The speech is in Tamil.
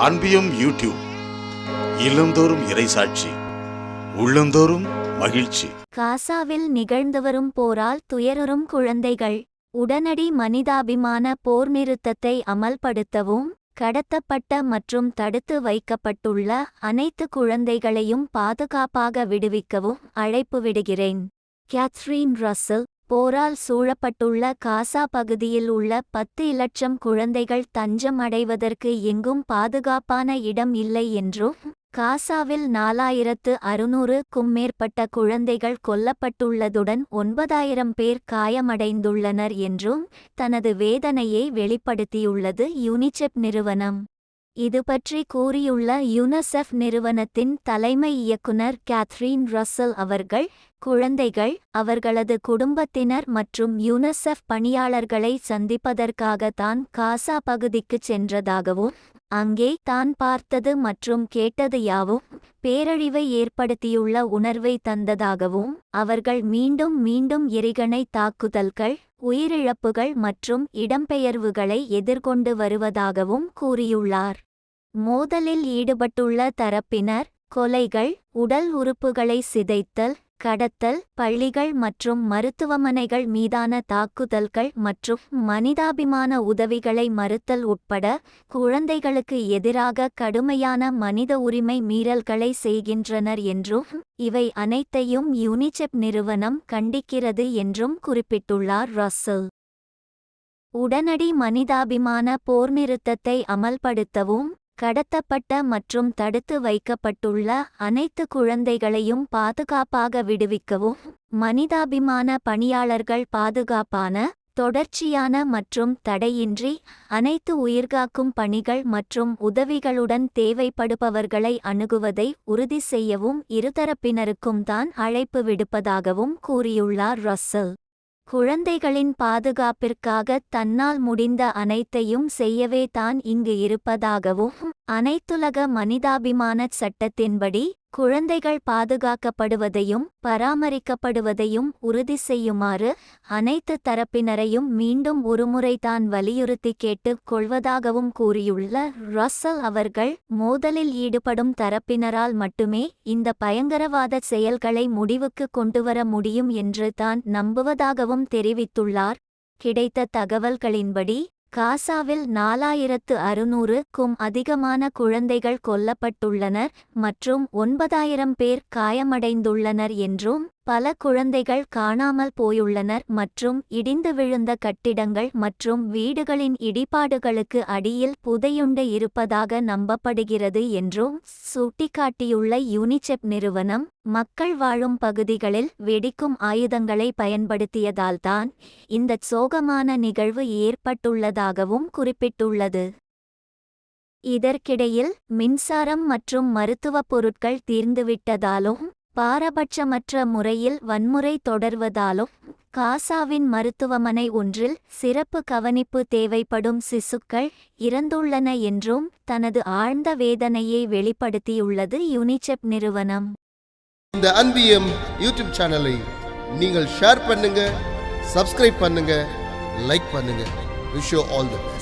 அன்பியும் யூடியூப் இல்லந்தோறும் இறைசாட்சி, உள்ளந்தோறும் மகிழ்ச்சி. காசாவில் நிகழ்ந்து வரும் போரால் துயருறும் குழந்தைகள். உடனடி மனிதாபிமான போர் நிறுத்தத்தை அமல்படுத்தவும், கடத்தப்பட்ட மற்றும் தடுத்து வைக்கப்பட்டுள்ள அனைத்து குழந்தைகளையும் பாதுகாப்பாக விடுவிக்கவும் அழைப்பு விடுகிறேன். Catherine Russell. போரால் சூழப்பட்டுள்ள காசா பகுதியில் உள்ள 10 இலட்சம் குழந்தைகள் தஞ்சம் அடைவதற்கு எங்கும் பாதுகாப்பான இடம் இல்லை என்றும், காசாவில் 4600க்கும் மேற்பட்ட குழந்தைகள் கொல்லப்பட்டுள்ளதுடன் 9000 பேர் காயமடைந்துள்ளனர் என்றும் தனது வேதனையை வெளிப்படுத்தியுள்ளது யுனிசெஃப் நிறுவனம். இதுபற்றி கூறியுள்ள யுனிசெஃப் நிறுவனத்தின் தலைமை இயக்குனர் கேத்ரீன் ரசல் அவர்கள், குழந்தைகள், அவர்களது குடும்பத்தினர் மற்றும் யுனிசெஃப் பணியாளர்களை சந்திப்பதற்காக தான் காசா பகுதிக்குச் சென்றதாகவும், அங்கே தான் பார்த்தது மற்றும் கேட்டது யாவும் பேரழிவை ஏற்படுத்தியுள்ள உணர்வை தந்ததாகவும், அவர்கள் மீண்டும் மீண்டும் எறிகணை தாக்குதல்கள், உயிரிழப்புகள் மற்றும் இடம்பெயர்வுகளை எதிர்கொண்டு வருவதாகவும் கூறியுள்ளார். மோதலில் ஈடுபட்டுள்ள தரப்பினர் கொலைகள், உடல் உறுப்புகளை சிதைத்தல், கடத்தல், பள்ளிகள் மற்றும் மருத்துவமனைகள் மீதான தாக்குதல்கள் மற்றும் மனிதாபிமான உதவிகளை மறுத்தல் உட்பட குழந்தைகளுக்கு எதிராக கடுமையான மனித உரிமை மீறல்களை செய்கின்றனர் என்றும், இவை அனைத்தையும் யுனிசெஃப் நிறுவனம் கண்டிக்கிறது என்றும் குறிப்பிட்டுள்ளார் ரசல். உடனடி மனிதாபிமான போர் நிறுத்தத்தை அமல்படுத்தவும், கடத்தப்பட்ட மற்றும் தடுத்து வைக்கப்பட்டுள்ள அனைத்து குழந்தைகளையும் பாதுகாப்பாக விடுவிக்கவும், மனிதாபிமான பணியாளர்கள் பாதுகாப்பான, தொடர்ச்சியான மற்றும் தடையின்றி அனைத்து உயிர்காக்கும் பணிகள் மற்றும் உதவிகளுடன் தேவைப்படுபவர்களை அணுகுவதை உறுதி செய்யவும் இருதரப்பினருக்கும் தான் அழைப்பு விடுப்பதாகவும் கூறியுள்ளார் ரசல். குழந்தைகளின் பாதுகாப்பிற்காக தன்னால் முடிந்த அனைத்தையும் செய்யவே தான் இங்கு இருப்பதாகவும், அனைத்துலக மனிதாபிமான சட்டத்தின்படி குழந்தைகள் பாதுகாக்கப்படுவதையும் பராமரிக்கப்படுவதையும் உறுதி செய்யுமாறு அனைத்து தரப்பினரையும் மீண்டும் ஒருமுறை தான் வலியுறுத்தி கேட்டுக் கொள்வதாகவும் கூறியுள்ள ரசல் அவர்கள், மோதலில் ஈடுபடும் தரப்பினரால் மட்டுமே இந்த பயங்கரவாத செயல்களை முடிவுக்கு கொண்டுவர முடியும் என்று தான் நம்புவதாகவும் தெரிவித்துள்ளார். கிடைத்த தகவல்களின்படி காசாவில் 4600க்கும் அதிகமான குழந்தைகள் கொல்லப்பட்டுள்ளனர் மற்றும் 9000 பேர் காயமடைந்துள்ளனர் என்றும், பல குழந்தைகள் காணாமல் போயுள்ளனர் மற்றும் இடிந்து விழுந்த கட்டிடங்கள் மற்றும் வீடுகளின் இடிபாடுகளுக்கு அடியில் புதையுண்டு இருப்பதாக நம்பப்படுகிறது என்றும் சுட்டிக்காட்டியுள்ள யுனிசெஃப் நிறுவனம், மக்கள் வாழும் பகுதிகளில் வெடிக்கும் ஆயுதங்களை பயன்படுத்தியதால்தான் இந்த சோகமான நிகழ்வு ஏற்பட்டுள்ளதாகவும் குறிப்பிட்டுள்ளது. இதற்கிடையில் மின்சாரம் மற்றும் மருத்துவப் பொருட்கள் தீர்ந்துவிட்டதாலும், பாரபட்சமற்ற முறையில் வன்முறை தொடர்வதாலும், காசாவின் மருத்துவமனை ஒன்றில் சிறப்பு கவனிப்பு தேவைப்படும் சிசுக்கள் இறந்துள்ளன என்றும் தனது ஆழ்ந்த வேதனையை வெளிப்படுத்தியுள்ளது யுனிசெஃப் நிறுவனம். இந்த அன்பியம் யூடியூப் சேனலை நீங்கள் ஷேர் பண்ணுங்க, சப்ஸ்கிரைப் பண்ணுங்க, லைக் பண்ணுங்க. Wish you all the best.